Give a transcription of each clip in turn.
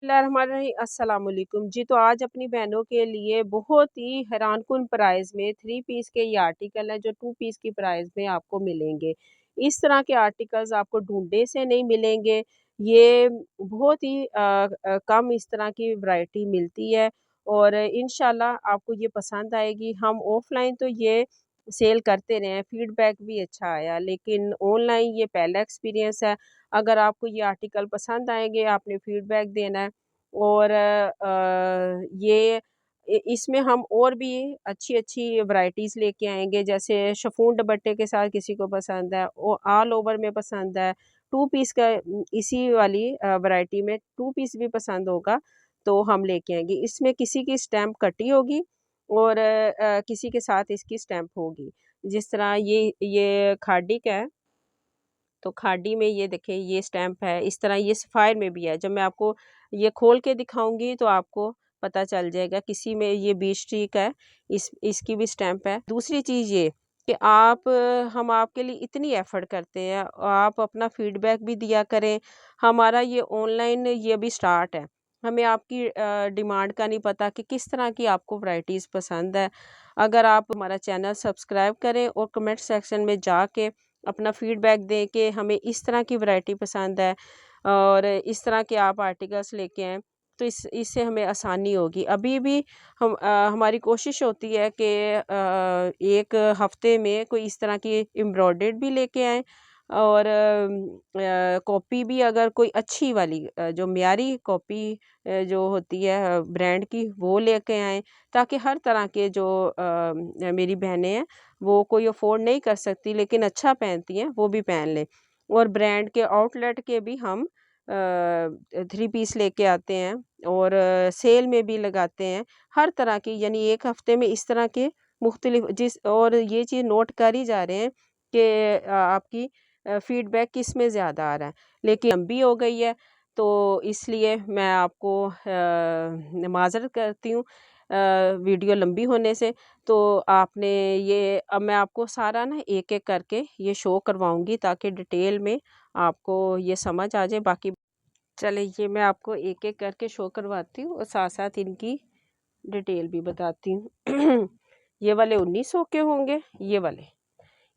अस्सलाम वालेकुम जी। तो आज अपनी बहनों के लिए बहुत ही हैरानकुन प्राइस में 3 पीस के ये आर्टिकल हैं जो 2 पीस की प्राइस में आपको मिलेंगे। इस तरह के आर्टिकल्स आपको ढूँढने से नहीं मिलेंगे। ये बहुत ही कम इस तरह की वैरायटी मिलती है और इंशाल्लाह आपको ये पसंद आएगी। हम ऑफ़लाइन तो ये सेल करते रहे हैं, फीडबैक भी अच्छा आया, लेकिन ऑनलाइन ये पहला एक्सपीरियंस है। अगर आपको ये आर्टिकल पसंद आएँगे, आपने फीडबैक देना है और ये इसमें हम और भी अच्छी-अच्छी वैराइटीज़ लेके आएँगे, जैसे शिफॉन दुपट्टे के साथ किसी को पसंद है, वो ऑल ओवर में पसंद है, 2 पीस का इसी वाली वैराइटी में 2 पीस भी पसंद होगा, तो हम लेके आएँगे। इसमें किसी की स्टैम्प कटी होगी और किसी के साथ इसकी स्टैम्प होगी। जिस तरह ये खादी का है, तो खादी में ये देखिए ये स्टैम्प है, इस तरह ये सफ़ायर में भी है। जब मैं आपको ये खोल के दिखाऊँगी तो आपको पता चल जाएगा। किसी में ये बीच ट्री का है, इसकी भी स्टैम्प है। दूसरी चीज़ ये कि हम आपके लिए इतनी एफ़र्ट करते हैं, आप अपना फ़ीडबैक भी दिया करें। हमारा ये ऑनलाइन ये अभी स्टार्ट है। हमें आपकी डिमांड का नहीं पता कि किस तरह की आपको वैराइटीज़ पसंद है। अगर आप हमारा चैनल सब्सक्राइब करें और कमेंट सेक्शन में जाके अपना फीडबैक दें कि हमें इस तरह की वैरायटी पसंद है और इस तरह के आप आर्टिकल्स लेके आएँ, तो इससे हमें आसानी होगी। अभी भी हमारी कोशिश होती है कि 1 हफ़्ते में कोई इस तरह की एम्ब्रॉयडर्ड भी लेके आएँ और कॉपी भी अगर कोई अच्छी वाली जो मियारी कॉपी जो होती है ब्रांड की, वो लेके आएँ, ताकि हर तरह के जो मेरी बहनें हैं वो कोई अफ़ोर्ड नहीं कर सकती लेकिन अच्छा पहनती हैं, वो भी पहन लें। और ब्रांड के आउटलेट के भी हम 3 पीस लेके आते हैं और सेल में भी लगाते हैं। हर तरह की, यानी 1 हफ़्ते में इस तरह के मुख्तलिफ जिस और ये चीज़ नोट कर ही जा रहे हैं कि आपकी फ़ीडबैक किस में ज़्यादा आ रहा है। लेकिन लंबी हो गई है, तो इसलिए मैं आपको माज़रत करती हूँ वीडियो लंबी होने से। तो आपने ये अब मैं आपको सारा ना एक-एक करके ये शो करवाऊँगी ताकि डिटेल में आपको ये समझ आ जाए। बाकी चलिए ये मैं आपको एक-एक करके शो करवाती हूँ और साथ-साथ इनकी डिटेल भी बताती हूँ। ये वाले 1900 के होंगे, ये वाले।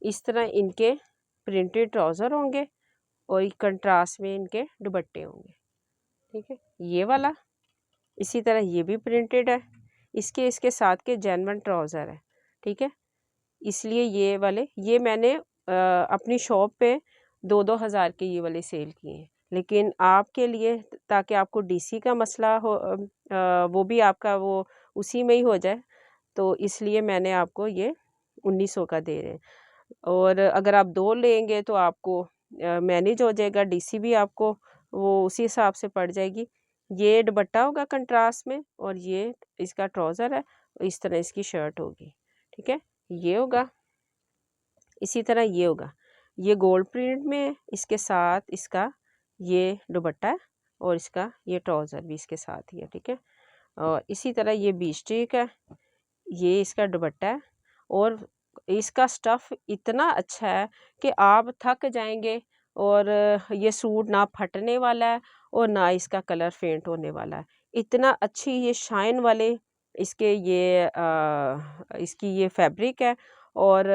इस तरह इनके प्रिंटेड ट्राउज़र होंगे और कंट्रास्ट में इनके दुपट्टे होंगे, ठीक है? ये वाला, इसी तरह ये भी प्रिंटेड है। इसके साथ के जेन्युइन ट्राउज़र है, ठीक है? इसलिए ये वाले ये मैंने अपनी शॉप पे 2-2 हज़ार के ये वाले सेल किए हैं। लेकिन आपके लिए, ताकि आपको डीसी का मसला हो वो भी आपका वो उसी में ही हो जाए, तो इसलिए मैंने आपको ये 1900 का दे रहे हैं। और अगर आप 2 लेंगे तो आपको मैनेज हो जाएगा, डीसी भी आपको वो उसी हिसाब से पड़ जाएगी। ये दुपट्टा होगा कंट्रास्ट में और ये इसका ट्राउज़र है, इस तरह इसकी शर्ट होगी, ठीक है? ये होगा, इसी तरह ये होगा। ये गोल्ड प्रिंट में है, इसके साथ इसका ये दुपट्टा है और इसका ये ट्राउज़र भी इसके साथ ही है, ठीक है? और इसी तरह ये बीच टीक है, ये इसका दुपट्टा है और इसका स्टफ़ इतना अच्छा है कि आप थक जाएँगे और ये सूट ना फटने वाला है और ना इसका कलर फ़ेंट होने वाला है। इतना अच्छी ये शाइन वाले इसके ये इसकी ये फैब्रिक है और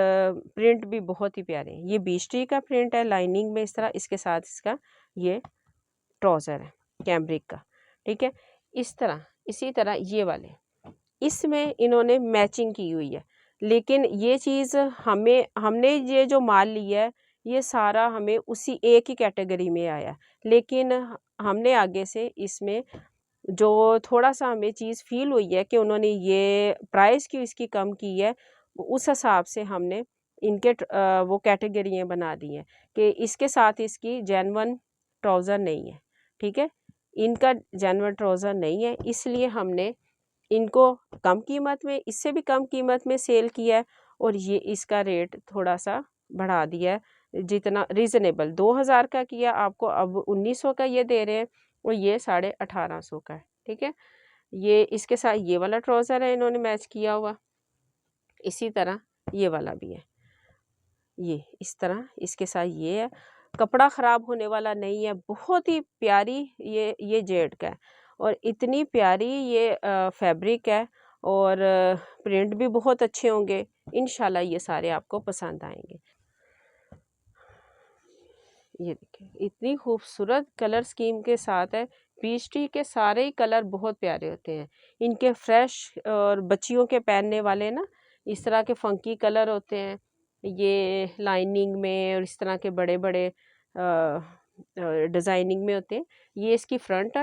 प्रिंट भी बहुत ही प्यारे हैं। ये बीच टी का प्रिंट है लाइनिंग में इस तरह, इसके साथ इसका ये ट्राउज़र है कैमरिक का, ठीक है? इसी तरह ये वाले, इसमें इन्होंने मैचिंग की हुई है। लेकिन ये चीज़ हमने ये जो माल लिया है, ये सारा हमें उसी एक ही कैटेगरी में आया है। लेकिन हमने आगे से इसमें जो थोड़ा-सा हमें चीज़ फ़ील हुई है कि उन्होंने ये प्राइस क्यों इसकी कम की है, उस हिसाब से हमने वो कैटेगरियाँ बना दी हैं कि इसके साथ इसकी जेन्युइन ट्राउज़र नहीं है, ठीक है? इनका जेन्युइन ट्राउज़र नहीं है, इसलिए हमने इनको कम कीमत में, इससे भी कम कीमत में सेल किया है और ये इसका रेट थोड़ा-सा बढ़ा दिया है, जितना रीज़नेबल 2000 का किया आपको अब 1900 का ये दे रहे हैं और ये 1850 का है, ठीक है? ये इसके साथ ये वाला ट्राउज़र है इन्होंने मैच किया हुआ, इसी तरह ये वाला भी है। ये इस तरह इसके साथ ये है, कपड़ा ख़राब होने वाला नहीं है, बहुत ही प्यारी ये जेड का है और इतनी प्यारी ये फैब्रिक है और प्रिंट भी बहुत अच्छे होंगे। इंशाल्लाह ये सारे आपको पसंद आएंगे। ये देखिए इतनी खूबसूरत कलर स्कीम के साथ है। पीच ट्री के सारे ही कलर बहुत प्यारे होते हैं। इनके फ्रेश और बच्चियों के पहनने वाले ना इस तरह के फंकी कलर होते हैं। ये लाइनिंग में और इस तरह के बड़े बड़े डिज़ाइनिंग में होते हैं। ये इसकी फ्रंट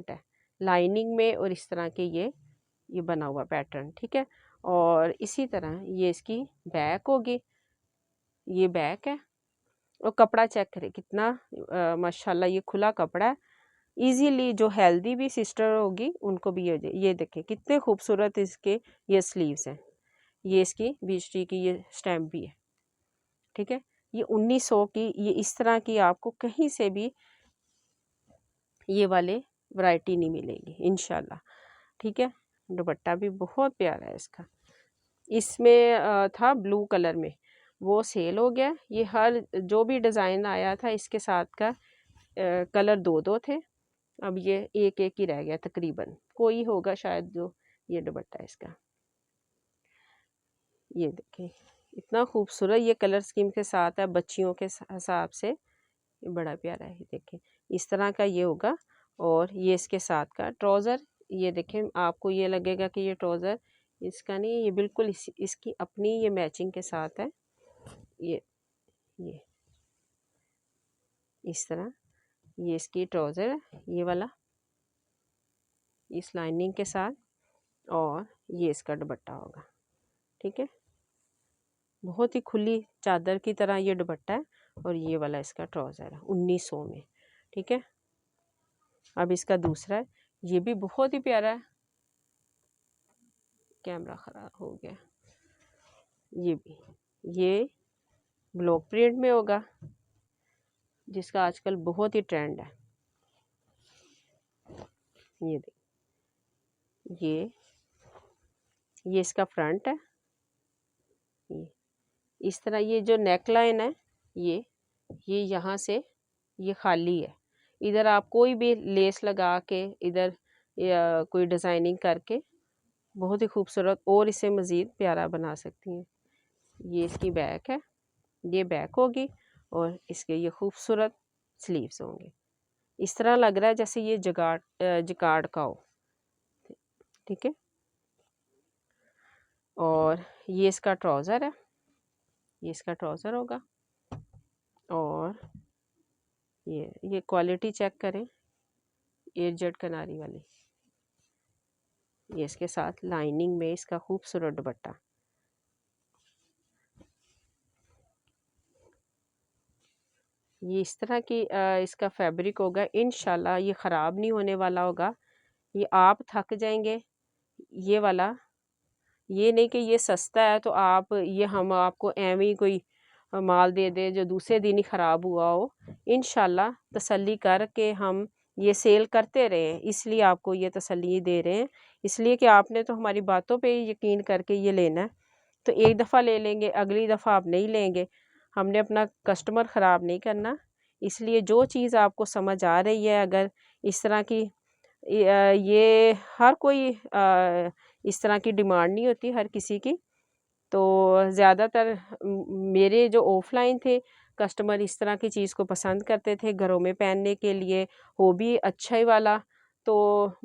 है लाइनिंग में और इस तरह के ये बना हुआ पैटर्न, ठीक है। और इसी तरह ये इसकी बैक होगी, ये बैक है। और कपड़ा चेक करें कितना माशाल्लाह ये खुला कपड़ा है। इजीली जो हेल्दी भी सिस्टर होगी उनको भी ये देखें कितने खूबसूरत इसके ये स्लीव्स हैं। ये इसकी बीच टी की ये स्टैम्प भी है, ठीक है। ये 1900 की, ये इस तरह की आपको कहीं से भी ये वाले वैरायटी नहीं मिलेगी इंशाल्लाह, ठीक है। दुपट्टा भी बहुत प्यारा है इसका। इसमें था ब्लू कलर में, वो सेल हो गया। ये हर जो भी डिज़ाइन आया था इसके साथ का कलर दो दो थे। अब ये एक एक ही रह गया तकरीबन, कोई होगा शायद जो ये दुपट्टा है इसका। ये देखिए इतना खूबसूरत ये कलर स्कीम के साथ है, बच्चियों के हिसाब से ये बड़ा प्यारा है। देखिए इस तरह का ये होगा। और ये इसके साथ का ट्राउज़र, ये देखें आपको ये लगेगा कि ये ट्राउज़र इसका नहीं, ये बिल्कुल इसकी अपनी ये मैचिंग के साथ है। ये इस तरह ये इसकी ट्राउज़र है, ये वाला इस लाइनिंग के साथ। और ये इसका दुपट्टा होगा, ठीक है। बहुत ही खुली चादर की तरह ये दुपट्टा है। और ये वाला इसका ट्राउज़र है 1900 में, ठीक है। अब इसका दूसरा है, ये भी बहुत ही प्यारा है। कैमरा ख़राब हो गया। ये भी ये ब्लॉक प्रिंट में होगा जिसका आजकल बहुत ही ट्रेंड है। ये देख ये इसका फ्रंट है। ये इस तरह ये जो नेक लाइन है ये यहाँ से ये खाली है। इधर आप कोई भी लेस लगा के इधर या कोई डिज़ाइनिंग करके बहुत ही खूबसूरत और इसे मज़ीद प्यारा बना सकती हैं। ये इसकी बैक है, ये बैक होगी और इसके ये खूबसूरत स्लीव्स होंगे। इस तरह लग रहा है जैसे ये जगाड़ का हो, ठीक है। और ये इसका ट्राउज़र है, ये इसका ट्राउज़र होगा। और ये क्वालिटी चेक करें, एयरजेट कनारी वाली। ये इसके साथ लाइनिंग में इसका खूबसूरत दुपट्टा। ये इस तरह की इसका फैब्रिक होगा। इंशाल्लाह ये ख़राब नहीं होने वाला होगा। ये आप थक जाएंगे। ये वाला ये नहीं कि ये सस्ता है तो आप ये हम आपको एवं ही कोई माल दे दे जो दूसरे दिन ही ख़राब हुआ हो। इंशाल्लाह तसल्ली करके हम ये सेल करते रहे, इसलिए आपको ये तसल्ली दे रहे हैं। इसलिए कि आपने तो हमारी बातों पे यकीन करके ये लेना है, तो एक दफ़ा ले लेंगे, अगली दफ़ा आप नहीं लेंगे। हमने अपना कस्टमर ख़राब नहीं करना। इसलिए जो चीज़ आपको समझ आ रही है, अगर इस तरह की ये हर कोई इस तरह की डिमांड नहीं होती हर किसी की। तो ज़्यादातर मेरे जो ऑफ़लाइन थे कस्टमर इस तरह की चीज़ को पसंद करते थे घरों में पहनने के लिए, हो भी अच्छा ही वाला। तो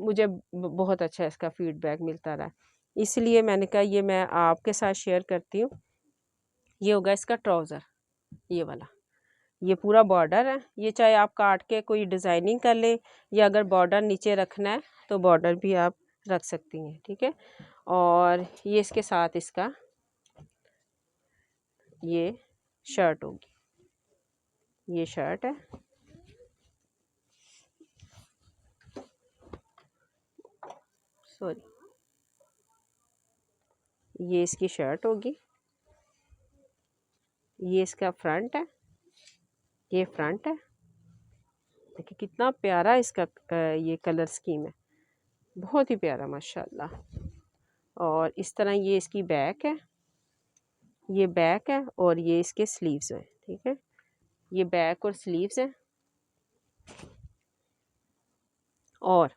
मुझे बहुत अच्छा इसका फ़ीडबैक मिलता रहा, इसलिए मैंने कहा ये मैं आपके साथ शेयर करती हूँ। ये होगा इसका ट्राउज़र, ये वाला। ये पूरा बॉर्डर है, ये चाहे आप काट के कोई डिज़ाइनिंग कर लें या अगर बॉर्डर नीचे रखना है तो बॉर्डर भी आप रख सकती हैं, ठीक है। और ये इसके साथ इसका ये शर्ट होगी, ये शर्ट है। सॉरी, ये इसकी शर्ट होगी। ये इसका फ्रंट है, ये फ्रंट है। देखिए कितना प्यारा इसका ये कलर स्कीम है, बहुत ही प्यारा माशाल्लाह। और इस तरह ये इसकी बैक है, ये बैक है और ये इसके स्लीव्स हैं, ठीक है। ये बैक और स्लीव्स हैं। और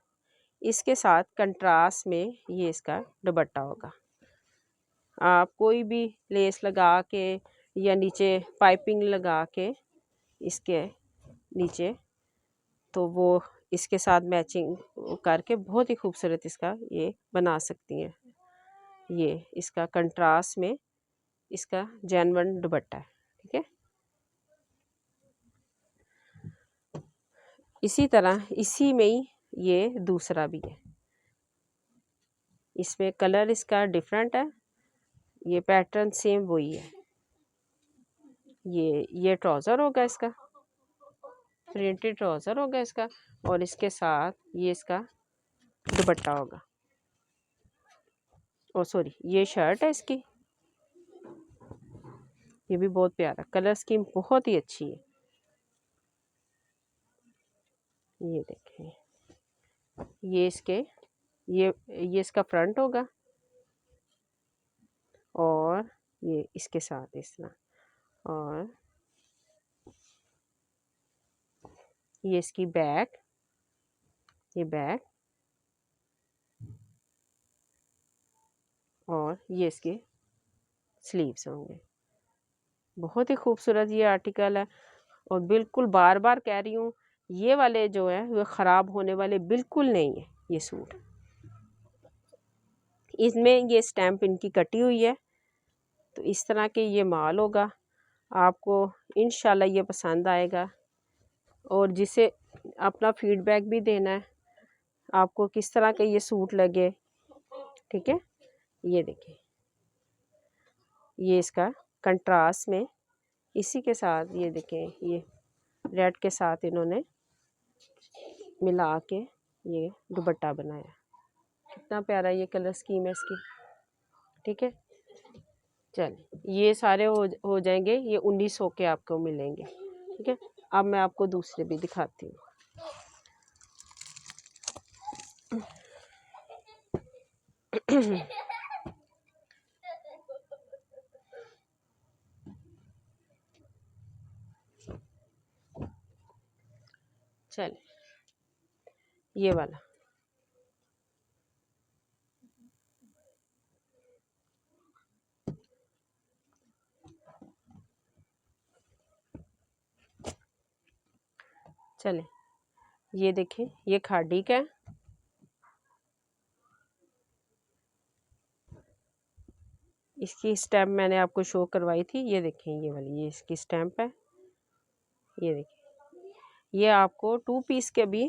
इसके साथ कंट्रास्ट में ये इसका दुपट्टा होगा। आप कोई भी लेस लगा के या नीचे पाइपिंग लगा के इसके नीचे, तो वो इसके साथ मैचिंग करके बहुत ही खूबसूरत इसका ये बना सकती हैं। ये इसका कंट्रास्ट में इसका जेन्युइन दुपट्टा है, ठीक है। इसी तरह इसी में ही ये दूसरा भी है, इसमें कलर इसका डिफरेंट है, ये पैटर्न सेम वही है। ये ट्राउज़र होगा इसका, प्रिंटेड ट्राउज़र होगा इसका, और इसके साथ ये इसका दुपट्टा होगा। ओ सॉरी, ये शर्ट है इसकी। ये भी बहुत प्यारा, कलर स्कीम बहुत ही अच्छी है। ये देखें, ये इसके ये इसका फ्रंट होगा, और ये इसके साथ इस तरह, और ये इसकी बैक, ये बैक, और ये इसके स्लीव्स होंगे। बहुत ही खूबसूरत ये आर्टिकल है, और बिल्कुल बार बार कह रही हूँ, ये वाले जो है वो ख़राब होने वाले बिल्कुल नहीं है। ये सूट, इसमें ये स्टैम्प इनकी कटी हुई है, तो इस तरह के ये माल होगा। आपको इंशाल्लाह ये पसंद आएगा, और जिसे अपना फीडबैक भी देना है आपको किस तरह के ये सूट लगे, ठीक है। ये देखिए, ये इसका कंट्रास्ट में इसी के साथ ये देखें, ये रेड के साथ इन्होंने मिला के ये दुपट्टा बनाया। कितना प्यारा ये कलर स्कीम है इसकी, ठीक है। चलिए, ये सारे हो जाएंगे, ये 1900 के आपको मिलेंगे, ठीक है। अब मैं आपको दूसरे भी दिखाती हूँ। चलिए, ये वाला चले, ये देखें, ये खादी का है। इसकी स्टैम्प मैंने आपको शो करवाई थी, ये देखें, ये वाली ये इसकी स्टैम्प है। ये देखें, ये आपको 2 पीस के भी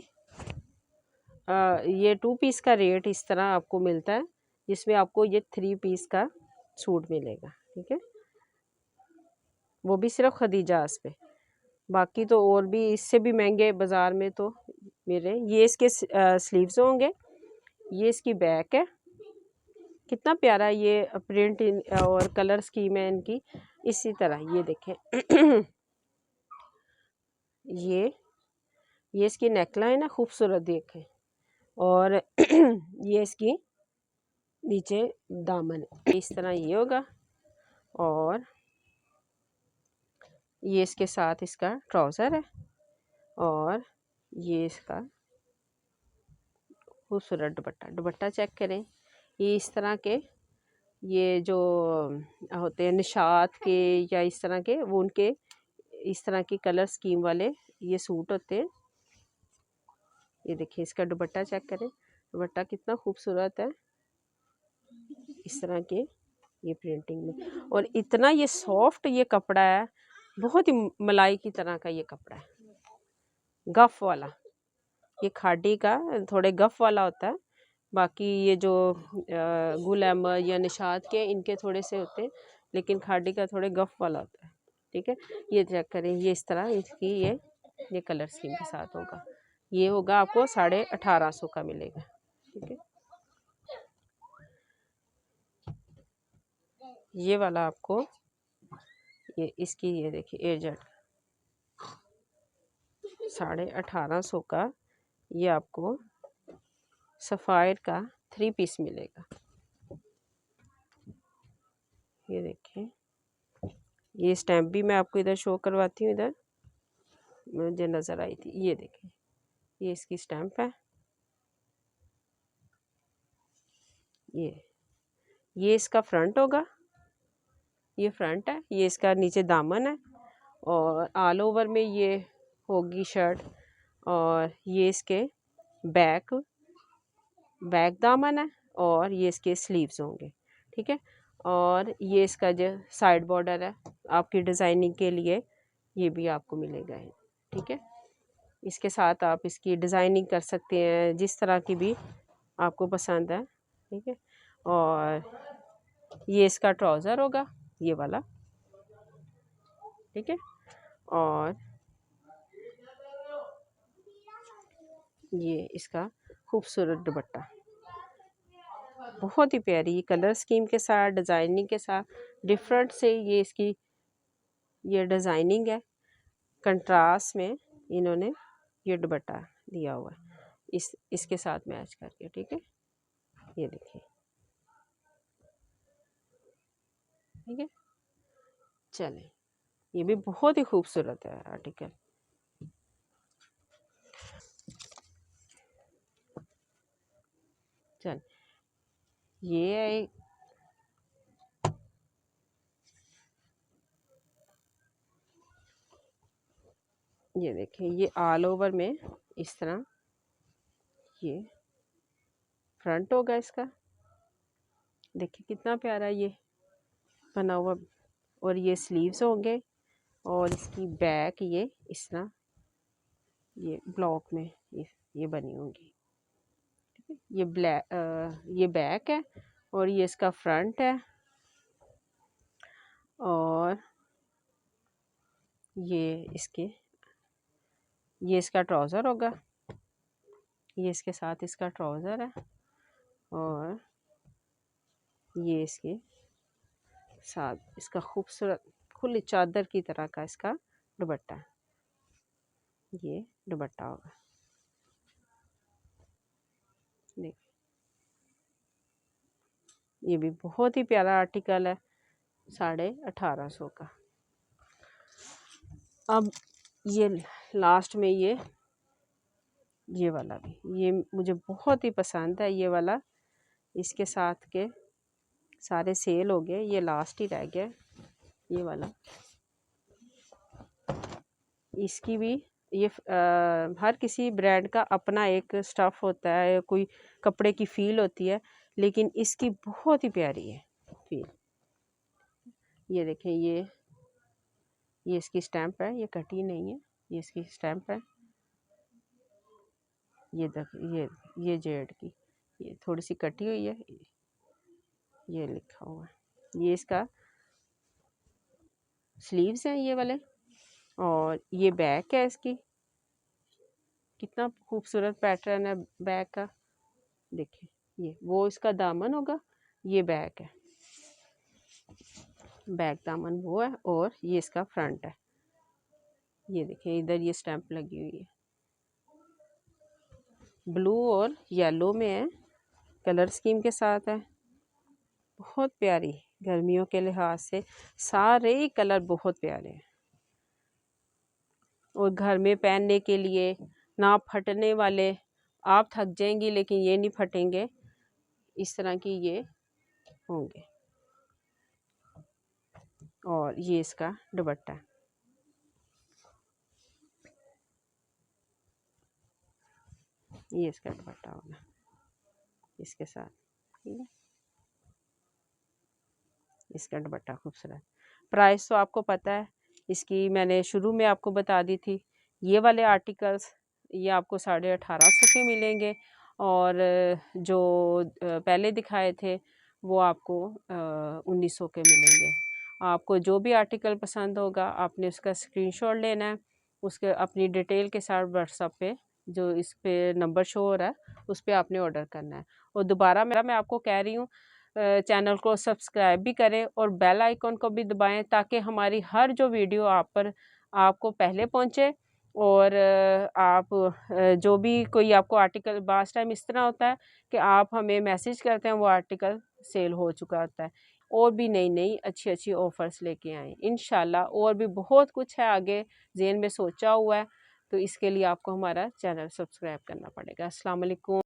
ये 2 पीस का रेट इस तरह आपको मिलता है, जिसमें आपको ये 3 पीस का सूट मिलेगा, ठीक है। वो भी सिर्फ खदीजास पे, बाकी तो और भी इससे भी महंगे बाज़ार में तो मेरे। ये इसके स्लीव्स होंगे, ये इसकी बैक है। कितना प्यारा ये प्रिंट और कलर स्कीम है इनकी। इसी तरह ये देखें, ये इसकी नेकलाइन है, खूबसूरत देखें, और ये इसकी नीचे दामन इस तरह ये होगा, और ये इसके साथ इसका ट्राउज़र है, और ये इसका खूबसूरत दुपट्टा। दुपट्टा चेक करें, ये इस तरह के ये जो होते हैं निशात के या इस तरह के, वो उनके इस तरह की कलर स्कीम वाले ये सूट होते हैं। ये देखिए, इसका दुपट्टा चेक करें, दुपट्टा कितना खूबसूरत है, इस तरह के ये प्रिंटिंग में, और इतना ये सॉफ्ट ये कपड़ा है, बहुत ही मलाई की तरह का ये कपड़ा है, गफ वाला। ये खादी का थोड़े गफ वाला होता है, बाकी ये जो गुल अहमद या निशात के इनके थोड़े से होते हैं, लेकिन खादी का थोड़े गफ वाला होता है, ठीक है। ये चेक करें, ये इस तरह इसकी ये कलर स्कीम के साथ होगा। ये होगा आपको 1850 का मिलेगा, ठीक है। ये वाला आपको ये इसकी ये देखिए एजेड 1850 का, ये आपको सफ़ायर का 3 पीस मिलेगा। ये देखिए, ये स्टैम्प भी मैं आपको इधर शो करवाती हूँ, इधर मुझे नज़र आई थी। ये देखिए, ये इसकी स्टैम्प है, ये इसका फ्रंट होगा, ये फ्रंट है, ये इसका नीचे दामन है और ऑल ओवर में ये होगी शर्ट। और ये इसके बैक दामन है और ये इसके स्लीव्स होंगे। ठीक है, और ये इसका जो साइड बॉर्डर है आपकी डिज़ाइनिंग के लिए, ये भी आपको मिलेगा। ठीक है, इसके साथ आप इसकी डिज़ाइनिंग कर सकते हैं जिस तरह की भी आपको पसंद है। ठीक है, और ये इसका ट्राउज़र होगा, ये वाला। ठीक है, और ये इसका खूबसूरत दुपट्टा, बहुत ही प्यारी कलर स्कीम के साथ, डिज़ाइनिंग के साथ, डिफरेंट से ये इसकी ये डिज़ाइनिंग है। कंट्रास्ट में इन्होंने ये दुपट्टा दिया हुआ है इसके साथ मैच करके। ठीक है, ये देखिए। ठीक है, चलें, ये भी बहुत ही खूबसूरत है आर्टिकल। चल, ये है ये देखें, ये ऑल ओवर में इस तरह ये फ्रंट होगा इसका। देखिए कितना प्यारा ये बना हुआ, और ये स्लीव्स होंगे और इसकी बैक ये इस तरह ये ब्लॉक में ये बनी होंगी। ठीक है, ये ये बैक है और ये इसका फ्रंट है, और ये इसका ट्राउज़र होगा, ये इसके साथ इसका ट्राउज़र है, और ये इसके साथ इसका खूबसूरत खुली चादर की तरह का इसका दुपट्टा है। ये दुपट्टा होगा, देखिए ये भी बहुत ही प्यारा आर्टिकल है, 1850 का। अब ये लास्ट में ये वाला भी ये मुझे बहुत ही पसंद है, ये वाला। इसके साथ के सारे सेल हो गए, ये लास्ट ही रह गया ये वाला। इसकी भी ये हर किसी ब्रांड का अपना एक स्टफ़ होता है, कोई कपड़े की फ़ील होती है, लेकिन इसकी बहुत ही प्यारी है फ़ील। ये देखें, ये इसकी स्टैम्प है, ये कटी नहीं है, ये इसकी स्टैम्प है। ये देख, ये जेड की ये थोड़ी सी कटी हुई है, ये लिखा हुआ है। ये इसका स्लीव्स हैं ये वाले, और ये बैक है इसकी। कितना खूबसूरत पैटर्न है बैक का, देखिए। ये वो इसका दामन होगा, ये बैक है, बैक दामन वो है, और ये इसका फ्रंट है। ये देखिए इधर ये स्टैम्प लगी हुई है, ब्लू और येलो में है, कलर स्कीम के साथ है। बहुत प्यारी, गर्मियों के लिहाज से सारे ही कलर बहुत प्यारे हैं, और घर में पहनने के लिए ना फटने वाले। आप थक जाएंगी लेकिन ये नहीं फटेंगे, इस तरह की ये होंगे। और ये इसका दुपट्टा, ये इसका दुपट्टा होगा इसके साथ। ठीक है, इसका दुपट्टा खूबसूरत। प्राइस तो आपको पता है इसकी, मैंने शुरू में आपको बता दी थी। ये वाले आर्टिकल्स ये आपको 1850 के मिलेंगे, और जो पहले दिखाए थे वो आपको 1900 के मिलेंगे। आपको जो भी आर्टिकल पसंद होगा आपने उसका स्क्रीनशॉट लेना है, उसके अपनी डिटेल के साथ व्हाट्सएप पे जो इस पे नंबर शो हो रहा है उस पर आपने ऑर्डर करना है। और दोबारा मैं आपको कह रही हूँ, चैनल को सब्सक्राइब भी करें और बेल आइकन को भी दबाएं, ताकि हमारी हर जो वीडियो आपको पहले पहुंचे। और आप जो भी कोई आपको आर्टिकल, बास टाइम इस तरह होता है कि आप हमें मैसेज करते हैं, वो आर्टिकल सेल हो चुका होता है। और भी नई नई अच्छी अच्छी ऑफ़र्स लेके आएँ इंशाल्लाह। और भी बहुत कुछ है आगे ज़हन में सोचा हुआ है, तो इसके लिए आपको हमारा चैनल सब्सक्राइब करना पड़ेगा। अस्सलाम वालेकुम।